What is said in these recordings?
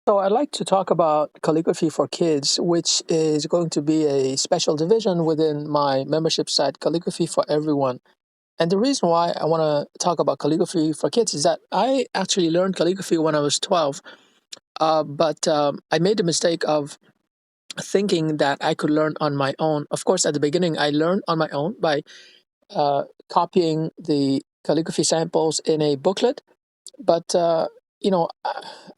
So I'd like to talk about calligraphy for kids, which is going to be a special division within my membership site, Calligraphy for Everyone. And the reason why I want to talk about calligraphy for kids is that I actually learned calligraphy when I was 12, but I made the mistake of thinking that I could learn on my own. Of course, at the beginning, I learned on my own by copying the calligraphy samples in a booklet, but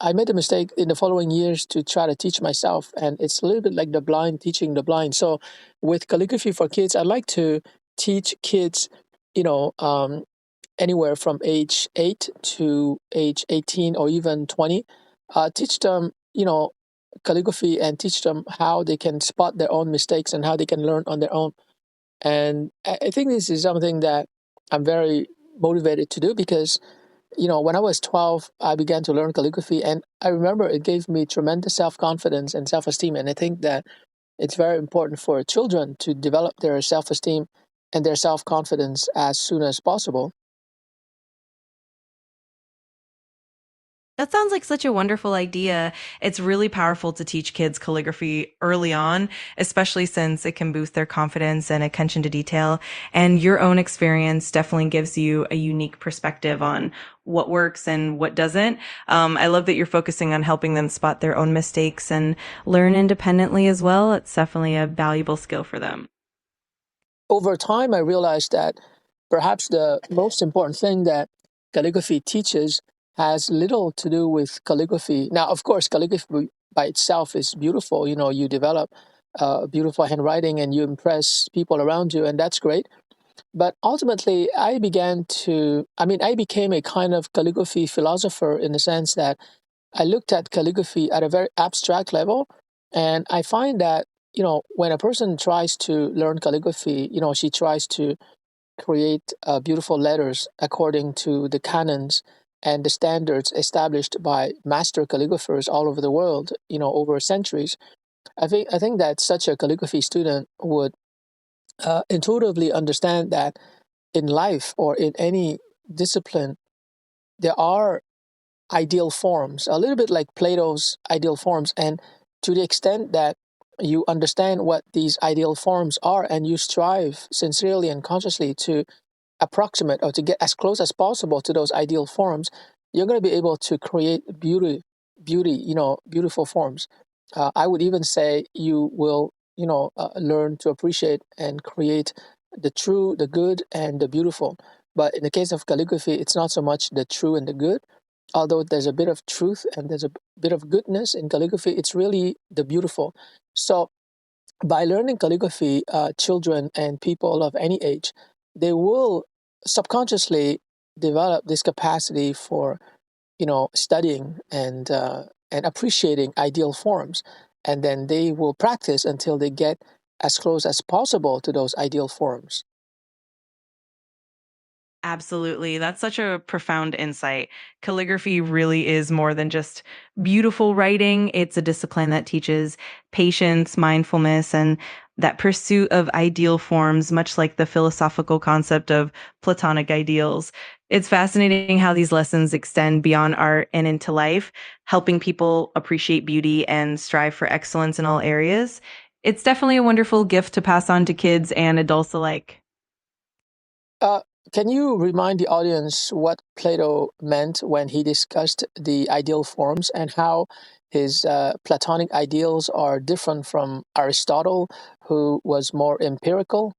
I made a mistake in the following years to try to teach myself, and it's a little bit like the blind teaching the blind. So, with calligraphy for kids, I'd like to teach kids, you know, um, anywhere from age 8 to age 18 or even 20. Teach them, calligraphy, and teach them how they can spot their own mistakes and how they can learn on their own. And I think this is something that I'm very motivated to do because when I was 12, I began to learn calligraphy, and I remember it gave me tremendous self confidence and self esteem. And I think that it's very important for children to develop their self esteem and their self confidence as soon as possible. That sounds like such a wonderful idea. It's really powerful to teach kids calligraphy early on, especially since it can boost their confidence and attention to detail. And your own experience definitely gives you a unique perspective on what works and what doesn't. I love that you're focusing on helping them spot their own mistakes and learn independently as well. It's definitely a valuable skill for them. Over time, I realized that perhaps the most important thing that calligraphy teaches has little to do with calligraphy. Now, of course, calligraphy by itself is beautiful. You develop beautiful handwriting and you impress people around you, and that's great. But ultimately, I became a kind of calligraphy philosopher in the sense that I looked at calligraphy at a very abstract level. And I find that, when a person tries to learn calligraphy, she tries to create beautiful letters according to the canons and the standards established by master calligraphers all over the world, over centuries. I think that such a calligraphy student would intuitively understand that in life or in any discipline, there are ideal forms, a little bit like Plato's ideal forms. And to the extent that you understand what these ideal forms are and you strive sincerely and consciously to approximate or to get as close as possible to those ideal forms, you're going to be able to create beautiful forms. I would even say you will, learn to appreciate and create the true, the good, and the beautiful. But in the case of calligraphy, it's not so much the true and the good. Although there's a bit of truth and there's a bit of goodness in calligraphy, it's really the beautiful. So by learning calligraphy, children and people of any age, they will subconsciously develop this capacity for studying and appreciating ideal forms, and then they will practice until they get as close as possible to those ideal forms. Absolutely. That's such a profound insight. Calligraphy really is more than just beautiful writing. It's a discipline that teaches patience, mindfulness, and that pursuit of ideal forms, much like the philosophical concept of Platonic ideals. It's fascinating how these lessons extend beyond art and into life, helping people appreciate beauty and strive for excellence in all areas. It's definitely a wonderful gift to pass on to kids and adults alike. Uh, can you remind the audience what Plato meant when he discussed the ideal forms and how his Platonic ideals are different from Aristotle, who was more empirical?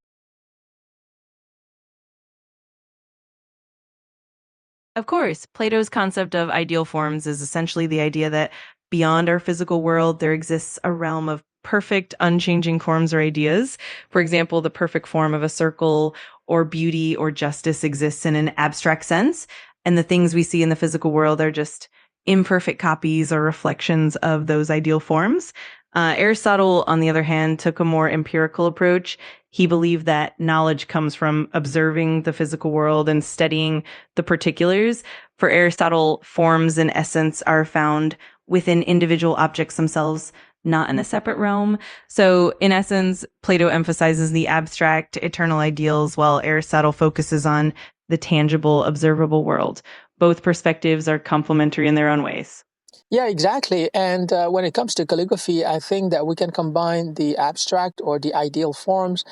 Of course, Plato's concept of ideal forms is essentially the idea that beyond our physical world, there exists a realm of perfect, unchanging forms or ideas. For example, the perfect form of a circle or beauty or justice exists in an abstract sense. And the things we see in the physical world are just imperfect copies or reflections of those ideal forms. Aristotle, on the other hand, took a more empirical approach. He believed that knowledge comes from observing the physical world and studying the particulars. For Aristotle, forms and essence are found within individual objects themselves, not in a separate realm. So, in essence, Plato emphasizes the abstract, eternal ideals, while Aristotle focuses on the tangible, observable world. Both perspectives are complementary in their own ways. Yeah, exactly. And when it comes to calligraphy, I think that we can combine the abstract or the ideal forms,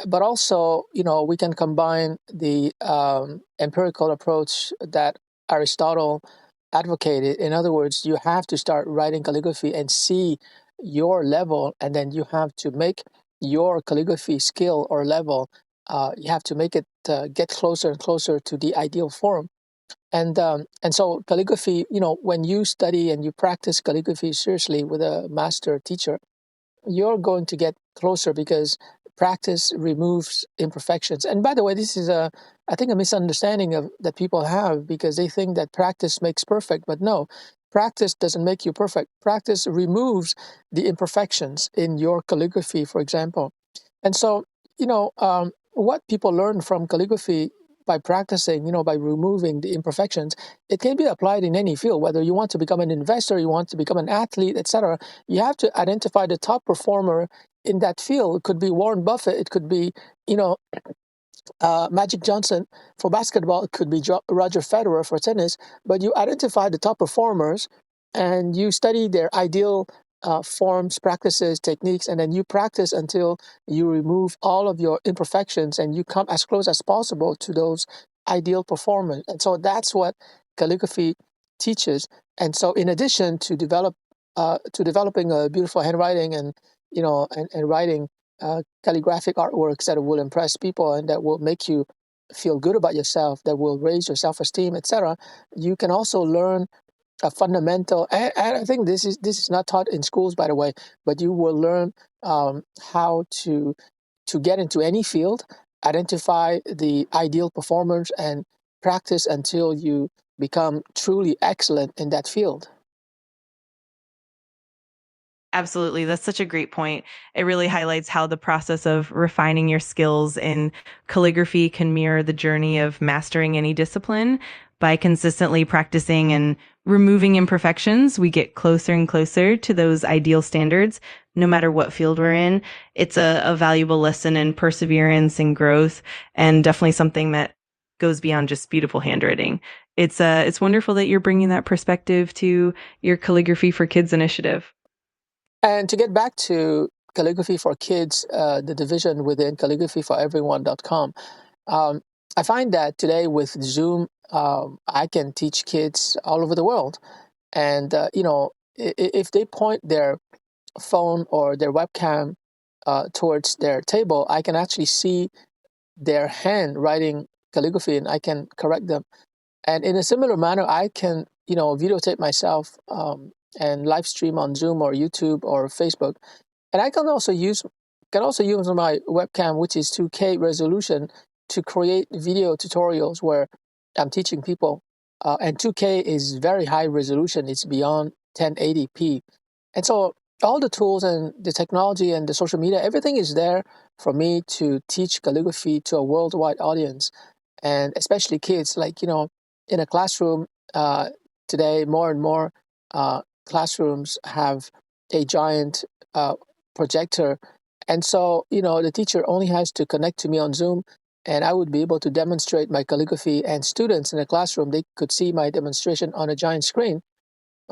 but also, we can combine the empirical approach that Aristotle advocated. In other words, you have to start writing calligraphy and see your level, and then you have to make your calligraphy skill or level, you have to make it get closer and closer to the ideal form. And so calligraphy, when you study and you practice calligraphy seriously with a master teacher, you're going to get closer because practice removes imperfections. And by the way, this is I think, a misunderstanding of that people have, because they think that practice makes perfect, but no, practice doesn't make you perfect. Practice removes the imperfections in your calligraphy, for example. And so, what people learn from calligraphy by practicing, by removing the imperfections, it can be applied in any field, whether you want to become an investor, you want to become an athlete, etc. You have to identify the top performer in that field. It could be Warren Buffett, it could be, you know, Magic Johnson for basketball, it could be Roger Federer for tennis, but you identify the top performers and you study their ideal forms, practices, techniques, and then you practice until you remove all of your imperfections and you come as close as possible to those ideal performers. And so that's what calligraphy teaches. And so, in addition to developing a beautiful handwriting and and writing calligraphic artworks that will impress people and that will make you feel good about yourself, that will raise your self-esteem, etc. You can also learn a fundamental, and I think this is not taught in schools, by the way, but you will learn how to get into any field, identify the ideal performers, and practice until you become truly excellent in that field. Absolutely. That's such a great point. It really highlights how the process of refining your skills in calligraphy can mirror the journey of mastering any discipline. By consistently practicing and removing imperfections, we get closer and closer to those ideal standards, no matter what field we're in. It's a valuable lesson in perseverance and growth, and definitely something that goes beyond just beautiful handwriting. It's wonderful that you're bringing that perspective to your Calligraphy for Kids initiative. And to get back to Calligraphy for Kids, the division within calligraphyforeveryone.com, um, I find that today with Zoom, I can teach kids all over the world. And, if they point their phone or their webcam towards their table, I can actually see their hand writing calligraphy and I can correct them. And in a similar manner, I can, videotape myself and live stream on Zoom or YouTube or Facebook. And I can also use my webcam, which is 2K resolution, to create video tutorials where I'm teaching people. And 2K is very high resolution; it's beyond 1080p. And so all the tools and the technology and the social media, everything is there for me to teach calligraphy to a worldwide audience, and especially kids. Like, in a classroom today, more and more classrooms have a giant projector. And so, the teacher only has to connect to me on Zoom, and I would be able to demonstrate my calligraphy. And students in the classroom, they could see my demonstration on a giant screen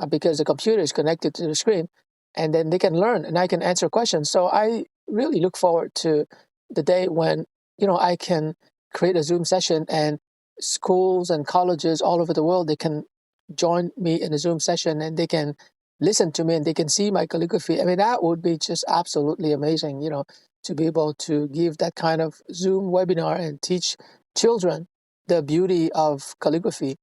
because the computer is connected to the screen, and then they can learn and I can answer questions. So I really look forward to the day when, I can create a Zoom session and schools and colleges all over the world, they can join me in a Zoom session and they can listen to me and they can see my calligraphy. I mean, that would be just absolutely amazing, to be able to give that kind of Zoom webinar and teach children the beauty of calligraphy.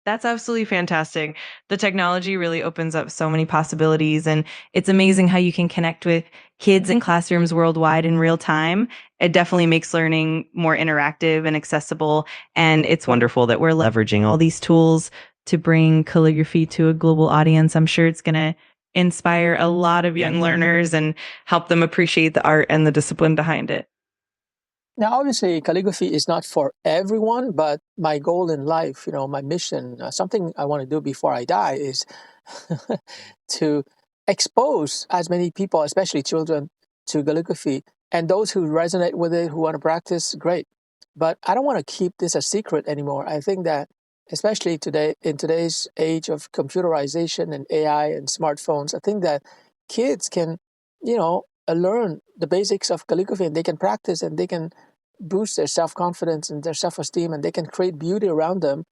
That's absolutely fantastic. The technology really opens up so many possibilities, and it's amazing how you can connect with kids in classrooms worldwide in real time. It definitely makes learning more interactive and accessible, and it's wonderful that we're leveraging all these tools to bring calligraphy to a global audience. I'm sure it's going to inspire a lot of young learners and help them appreciate the art and the discipline behind it. Now, obviously, calligraphy is not for everyone, but my goal in life, my mission, something I want to do before I die is to expose as many people, especially children, to calligraphy. And those who resonate with it, who want to practice, great. But I don't want to keep this a secret anymore. I think that especially today in today's age of computerization and AI and smartphones. I think that kids can, learn the basics of calligraphy, and they can practice, and they can boost their self-confidence and their self-esteem, and they can create beauty around them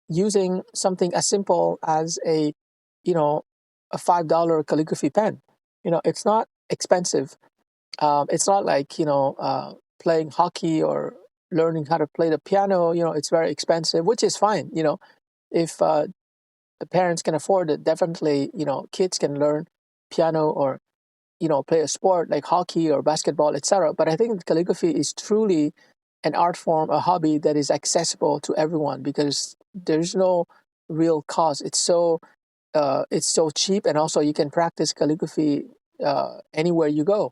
using something as simple as you know, a $5 calligraphy pen. It's not expensive. It's not like, playing hockey or learning how to play the piano. It's very expensive, which is fine. If the parents can afford it, definitely, kids can learn piano or, play a sport like hockey or basketball, etc. But I think calligraphy is truly an art form, a hobby that is accessible to everyone because there's no real cost. It's so cheap, and also you can practice calligraphy anywhere you go.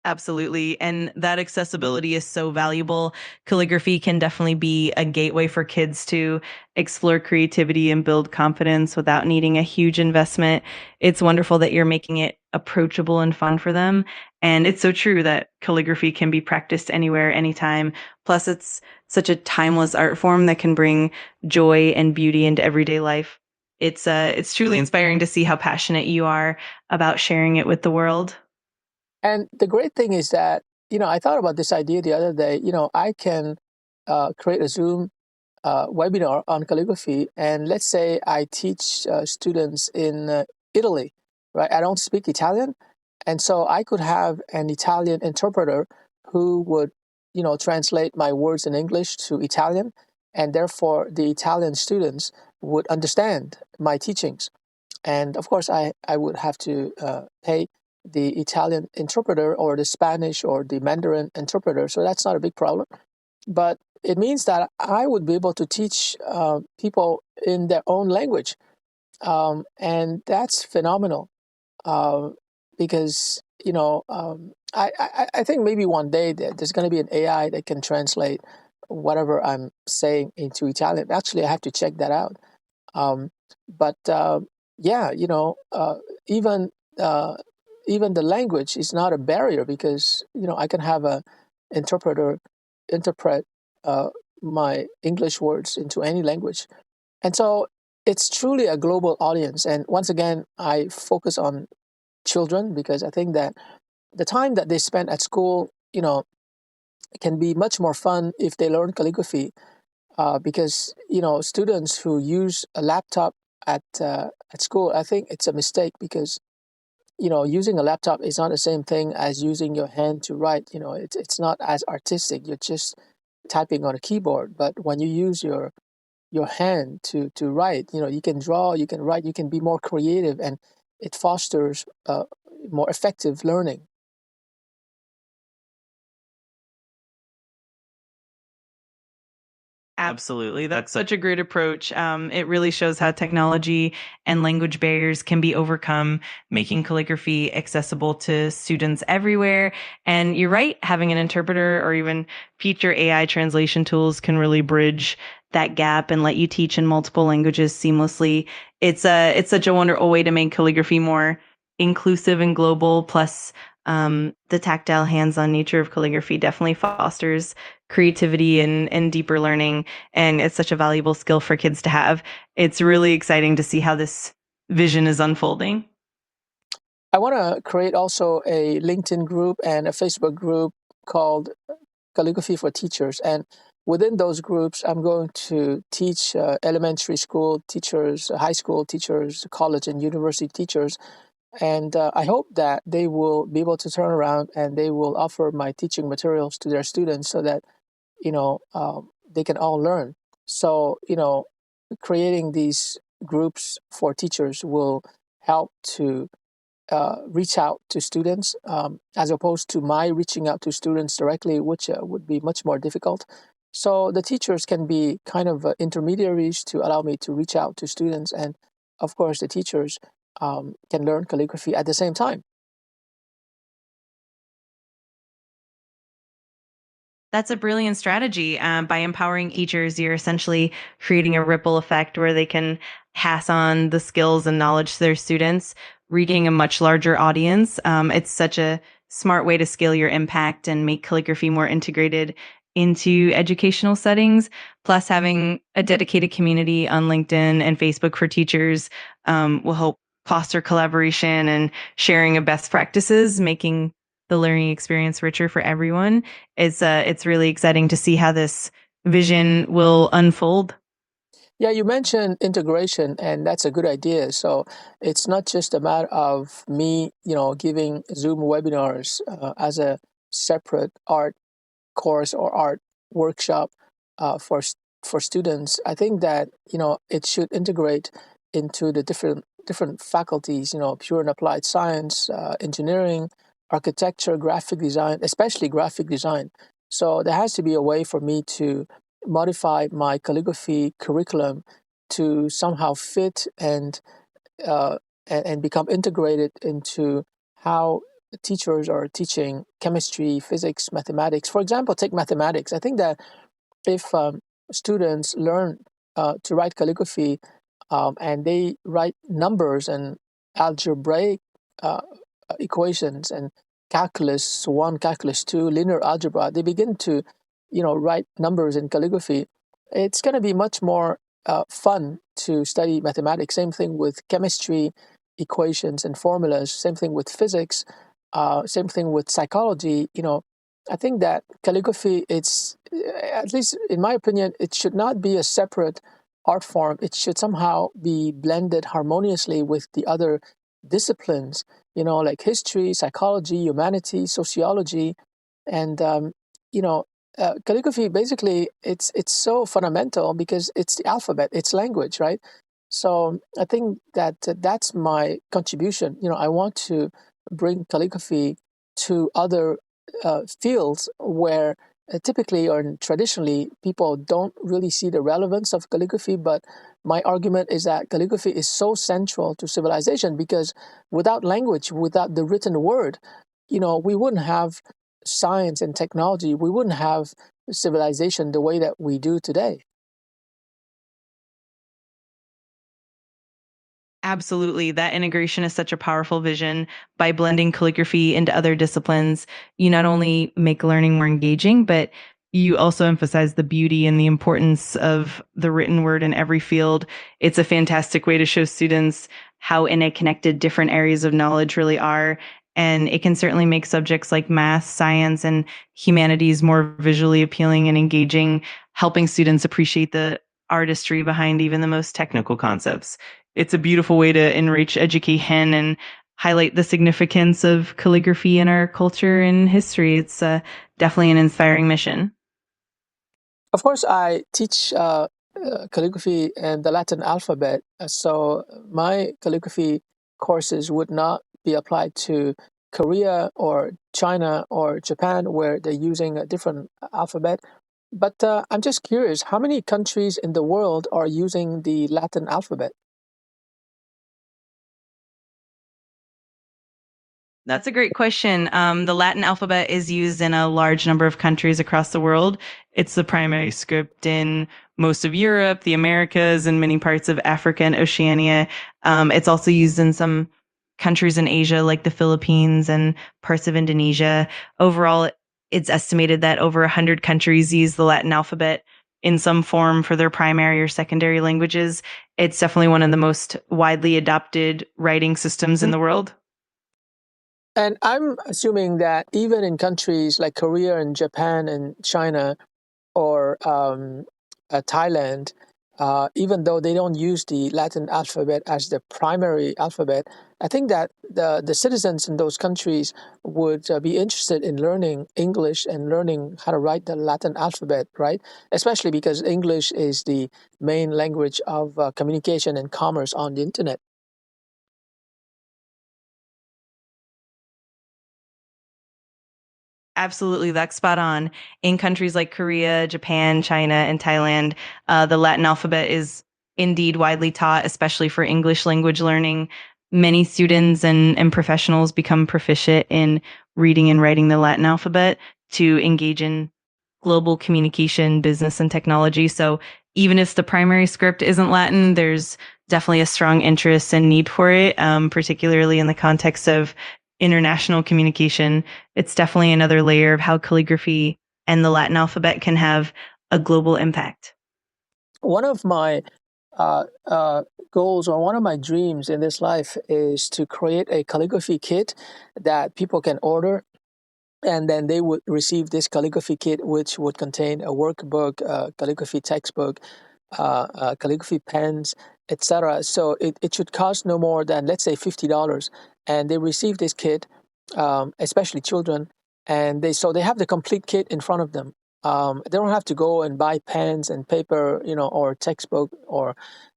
Absolutely. And that accessibility is so valuable. Calligraphy can definitely be a gateway for kids to explore creativity and build confidence without needing a huge investment. It's wonderful that you're making it approachable and fun for them. And it's so true that calligraphy can be practiced anywhere, anytime. Plus, it's such a timeless art form that can bring joy and beauty into everyday life. It's truly inspiring to see how passionate you are about sharing it with the world. And the great thing is that, I thought about this idea the other day. I can create a Zoom webinar on calligraphy, and let's say I teach students in Italy, right? I don't speak Italian, and so I could have an Italian interpreter who would, translate my words in English to Italian, and therefore the Italian students would understand my teachings. And of course, I would have to pay the Italian interpreter or the Spanish or the Mandarin interpreter, so that's not a big problem. But it means that I would be able to teach people in their own language, and that's phenomenal. Uh, because I think maybe one day there's going to be an AI that can translate whatever I'm saying into Italian. Actually, I have to check that out. Um, but yeah, even uh, even the language is not a barrier because I can have a interpreter interpret uh, my English words into any language, and so it's truly a global audience. And once again, I focus on children because I think that the time that they spend at school, can be much more fun if they learn calligraphy because students who use a laptop at school, I think it's a mistake because using a laptop is not the same thing as using your hand to write. It's not as artistic. You're just typing on a keyboard. But when you use your hand to write, you can draw, you can write, you can be more creative, and it fosters more effective learning. Absolutely. That's such a great approach. It really shows how technology and language barriers can be overcome, making calligraphy accessible to students everywhere. And you're right, having an interpreter or even future AI translation tools can really bridge that gap and let you teach in multiple languages seamlessly. It's such a wonderful way to make calligraphy more inclusive and global. Plus, the tactile hands-on nature of calligraphy definitely fosters creativity and deeper learning. And it's such a valuable skill for kids to have. It's really exciting to see how this vision is unfolding. I want to create also a LinkedIn group and a Facebook group called Calligraphy for Teachers. And within those groups, I'm going to teach elementary school teachers, high school teachers, college and university teachers. And I hope that they will be able to turn around and they will offer my teaching materials to their students so that, they can all learn. So, creating these groups for teachers will help to reach out to students as opposed to my reaching out to students directly, which would be much more difficult. So the teachers can be kind of intermediaries to allow me to reach out to students. And of course, the teachers can learn calligraphy at the same time. That's a brilliant strategy. By empowering teachers, you're essentially creating a ripple effect where they can pass on the skills and knowledge to their students, reaching a much larger audience. It's such a smart way to scale your impact and make calligraphy more integrated into educational settings. Plus, having a dedicated community on LinkedIn and Facebook for teachers will help foster collaboration and sharing of best practices, making the learning experience richer for everyone. It's really exciting to see how this vision will unfold. Yeah, you mentioned integration, and that's a good idea. So it's not just a matter of me, giving Zoom webinars as a separate art course or art workshop for students. I think that it should integrate into the different faculties. Pure and applied science, engineering, architecture, graphic design, especially graphic design. So there has to be a way for me to modify my calligraphy curriculum to somehow fit uh, and become integrated into how teachers are teaching chemistry, physics, mathematics. For example, take mathematics. I think that if students learn to write calligraphy and they write numbers and algebraic uh, equations and calculus 1, calculus 2, linear algebra, they begin to, write numbers in calligraphy. It's going to be much more fun to study mathematics. Same thing with chemistry, equations and formulas. Same thing with physics. Same thing with psychology. I think that calligraphy, it's, at least in my opinion, it should not be a separate art form. It should somehow be blended harmoniously with the other disciplines, like history, psychology, humanities, sociology. And, calligraphy, basically, it's so fundamental because it's the alphabet, it's language, right? So I think that that's my contribution. I want to bring calligraphy to other fields where typically or traditionally people don't really see the relevance of calligraphy. But my argument is that calligraphy is so central to civilization because without language, without the written word, we wouldn't have science and technology. We wouldn't have civilization the way that we do today. Absolutely. That integration is such a powerful vision. By blending calligraphy into other disciplines, you not only make learning more engaging, but you also emphasize the beauty and the importance of the written word in every field. It's a fantastic way to show students how interconnected different areas of knowledge really are. And it can certainly make subjects like math, science, and humanities more visually appealing and engaging, helping students appreciate the artistry behind even the most technical concepts. It's a beautiful way to enrich education and highlight the significance of calligraphy in our culture and history. It's definitely an inspiring mission. Of course, I teach calligraphy and the Latin alphabet, so my calligraphy courses would not be applied to Korea or China or Japan, where they're using a different alphabet. But I'm just curious, how many countries in the world are using the Latin alphabet? That's a great question. The Latin alphabet is used in a large number of countries across the world. It's the primary script in most of Europe, the Americas, and many parts of Africa and Oceania. It's also used in some countries in Asia, like the Philippines and parts of Indonesia. Overall, it's estimated that over 100 countries use the Latin alphabet in some form for their primary or secondary languages. It's definitely one of the most widely adopted writing systems in the world. And I'm assuming that even in countries like Korea and Japan and China or Thailand, even though they don't use the Latin alphabet as the primary alphabet, I think that the citizens in those countries would be interested in learning English and learning how to write the Latin alphabet, right? Especially because English is the main language of communication and commerce on the internet. Absolutely, that's spot on. In countries like Korea, Japan, China, and Thailand, the Latin alphabet is indeed widely taught, especially for English language learning. Many students and professionals become proficient in reading and writing the Latin alphabet to engage in global communication, business, and technology. So even if the primary script isn't Latin, there's definitely a strong interest and need for it, particularly in the context of international communication. It's definitely another layer of how calligraphy and the Latin alphabet can have a global impact. One of my uh, uh, goals or one of my dreams in this life is to create a calligraphy kit that people can order, and then they would receive this calligraphy kit, which would contain a workbook, calligraphy textbook, calligraphy pens, etc. So it should cost no more than, let's say, $50, and they receive this kit, especially children, and they have the complete kit in front of them. They don't have to go and buy pens and paper, or textbook or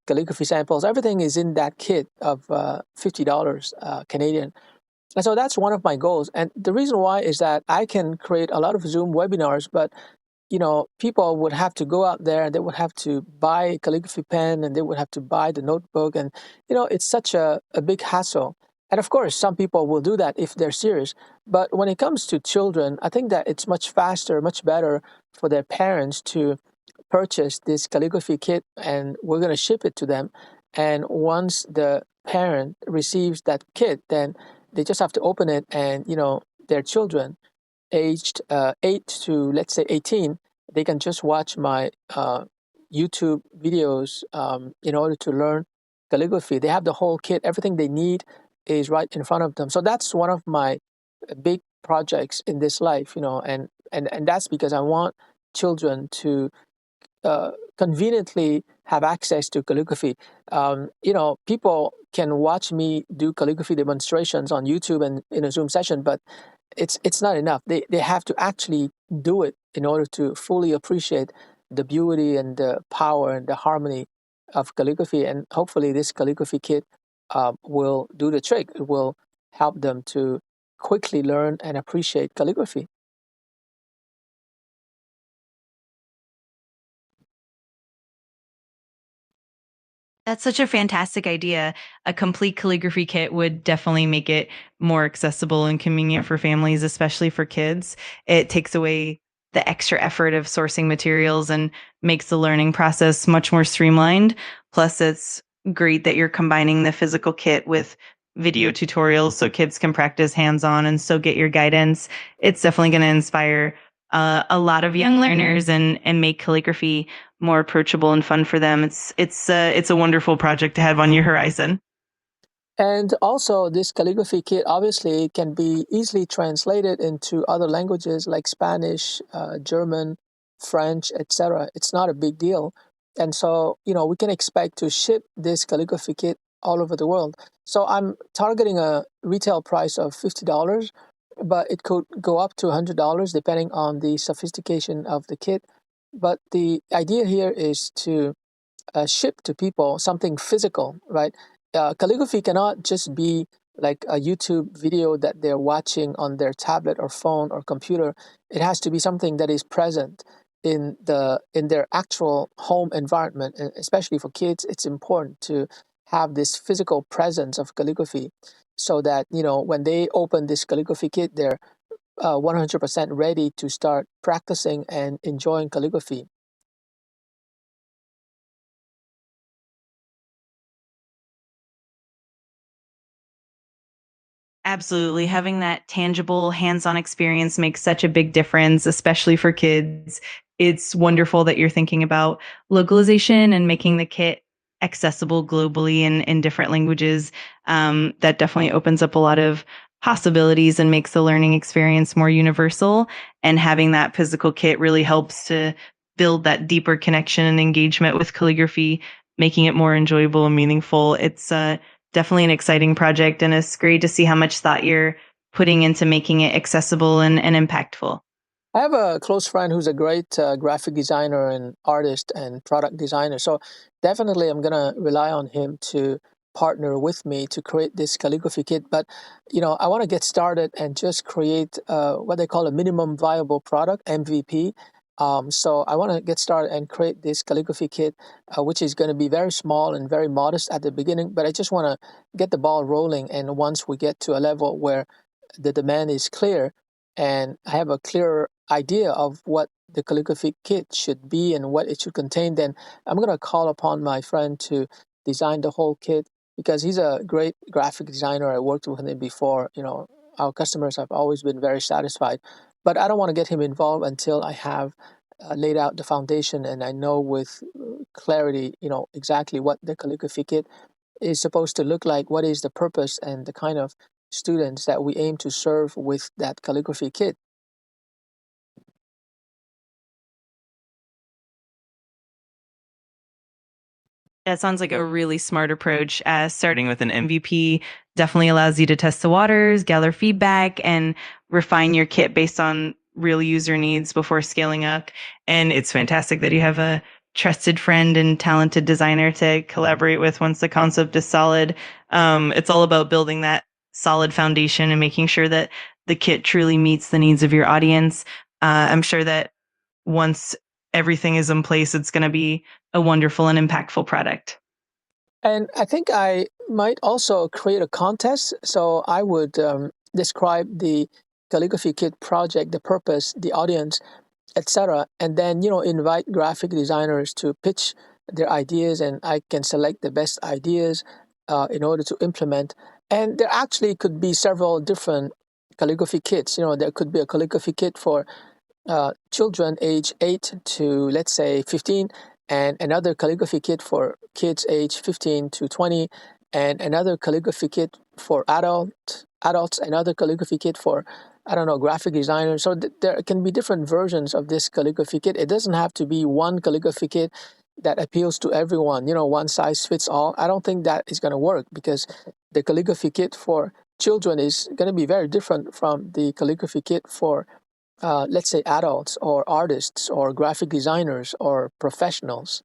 calligraphy samples. Everything is in that kit of $50 Canadian. And so that's one of my goals. And the reason why is that I can create a lot of Zoom webinars, but people would have to go out there and they would have to buy a calligraphy pen and they would have to buy the notebook. And, it's such a big hassle. And of course, some people will do that if they're serious. But when it comes to children, I think that it's much faster, much better for their parents to purchase this calligraphy kit, and we're going to ship it to them. And once the parent receives that kit, then they just have to open it, and their children aged 8 to, let's say, 18, they can just watch my YouTube videos in order to learn calligraphy. They have the whole kit. Everything they need is right in front of them. So that's one of my big projects in this life, and that's because I want children to conveniently have access to calligraphy. People can watch me do calligraphy demonstrations on YouTube and in a Zoom session, but it's not enough. They have to actually do it in order to fully appreciate the beauty and the power and the harmony of calligraphy. And hopefully, this calligraphy kit will do the trick. It will help them to quickly learn and appreciate calligraphy. That's such a fantastic idea. A complete calligraphy kit would definitely make it more accessible and convenient for families, especially for kids. It takes away the extra effort of sourcing materials and makes the learning process much more streamlined. Plus, it's great that you're combining the physical kit with video tutorials so kids can practice hands on and so get your guidance. It's definitely going to inspire a lot of young learners and make calligraphy more approachable and fun for them. It's a wonderful project to have on your horizon. And also, this calligraphy kit obviously can be easily translated into other languages like Spanish, German, French, etc. It's not a big deal. And so, we can expect to ship this calligraphy kit all over the world. So I'm targeting a retail price of $50, but it could go up to $100 depending on the sophistication of the kit. But the idea here is to ship to people something physical, right? Calligraphy cannot just be like a YouTube video that they're watching on their tablet or phone or computer. It has to be something that is present in their actual home environment. And especially for kids, it's important to have this physical presence of calligraphy, so that when they open this calligraphy kit, they're 100% ready to start practicing and enjoying calligraphy. Absolutely. Having that tangible hands on experience makes such a big difference, especially for kids. It's wonderful that you're thinking about localization and making the kit accessible globally in different languages. That definitely opens up a lot of possibilities and makes the learning experience more universal. And having that physical kit really helps to build that deeper connection and engagement with calligraphy, making it more enjoyable and meaningful. It's definitely an exciting project, and it's great to see how much thought you're putting into making it accessible and impactful. I have a close friend who's a great graphic designer and artist and product designer. So definitely I'm going to rely on him to partner with me to create this calligraphy kit. But, I want to get started and just create what they call a minimum viable product, MVP. So I want to get started and create this calligraphy kit, which is going to be very small and very modest at the beginning. But I just want to get the ball rolling. And once we get to a level where the demand is clear, and I have a clearer idea of what the calligraphy kit should be and what it should contain, then I'm going to call upon my friend to design the whole kit, because he's a great graphic designer. I worked with him before. Our customers have always been very satisfied but I don't want to get him involved until I have laid out the foundation and I know with clarity, exactly what the calligraphy kit is supposed to look like, what is the purpose and the kind of students that we aim to serve with that calligraphy kit. That sounds like a really smart approach. Starting with an MVP definitely allows you to test the waters, gather feedback, and refine your kit based on real user needs before scaling up. And it's fantastic that you have a trusted friend and talented designer to collaborate with once the concept is solid. It's all about building that solid foundation and making sure that the kit truly meets the needs of your audience. I'm sure that once everything is in place, it's going to be a wonderful and impactful product. And I think I might also create a contest. So I would describe the calligraphy kit project, the purpose, the audience, etc., and then invite graphic designers to pitch their ideas, and I can select the best ideas in order to implement. And there actually could be several different calligraphy kits. There could be a calligraphy kit for children age 8 to, let's say, 15, and another calligraphy kit for kids age 15 to 20, and another calligraphy kit for adults, another calligraphy kit for, I don't know, graphic designers. So there can be different versions of this calligraphy kit. It doesn't have to be one calligraphy kit that appeals to everyone, one size fits all. I don't think that is going to work, because the calligraphy kit for children is going to be very different from the calligraphy kit for let's say, adults or artists or graphic designers or professionals.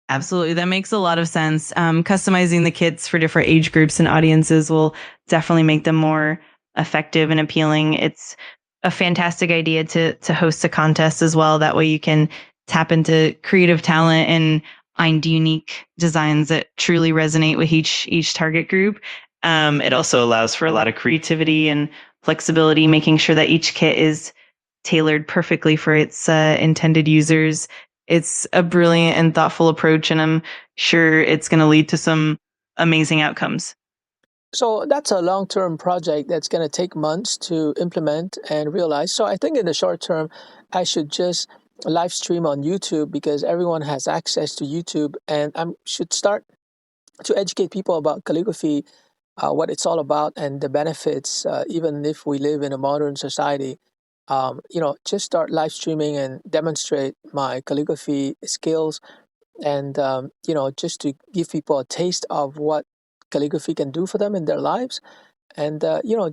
Absolutely. That makes a lot of sense. Customizing the kits for different age groups and audiences will definitely make them more effective and appealing. It's a fantastic idea to host a contest as well. That way you can tap into creative talent and find unique designs that truly resonate with each target group. It also allows for a lot of creativity and flexibility, making sure that each kit is tailored perfectly for its intended users. It's a brilliant and thoughtful approach, and I'm sure it's going to lead to some amazing outcomes. So that's a long-term project that's going to take months to implement and realize. So I think in the short term, I should just live stream on YouTube, because everyone has access to YouTube, and I should start to educate people about calligraphy, what it's all about, and the benefits, even if we live in a modern society. Just start live streaming and demonstrate my calligraphy skills, and just to give people a taste of what calligraphy can do for them in their lives, and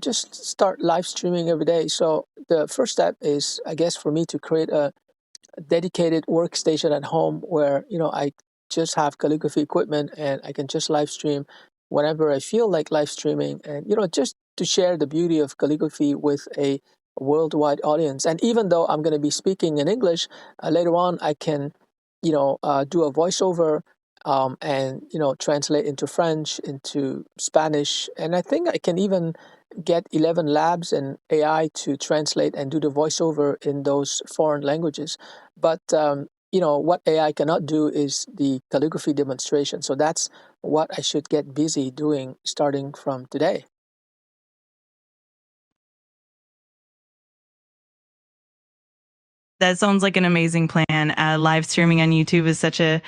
just start live streaming every day. So the first step is, I guess, for me to create a dedicated workstation at home where I just have calligraphy equipment and I can just live stream whenever I feel like live streaming, and just to share the beauty of calligraphy with a worldwide audience. And even though I'm going to be speaking in English, later on I can do a voiceover, and translate into French, into Spanish, and I think I can even get 11 labs and AI to translate and do the voiceover in those foreign languages. But what AI cannot do is the calligraphy demonstration. So that's what I should get busy doing starting from today. That sounds like an amazing plan. Live streaming on YouTube is such a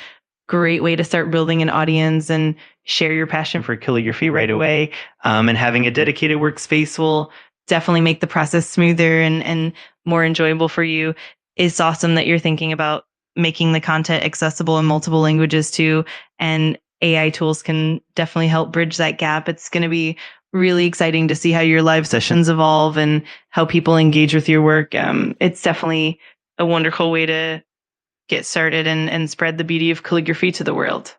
great way to start building an audience and share your passion for calligraphy right away. And having a dedicated workspace will definitely make the process smoother and more enjoyable for you. It's awesome that you're thinking about making the content accessible in multiple languages too. And AI tools can definitely help bridge that gap. It's going to be really exciting to see how your live sessions evolve and how people engage with your work. It's definitely a wonderful way to get started and spread the beauty of calligraphy to the world.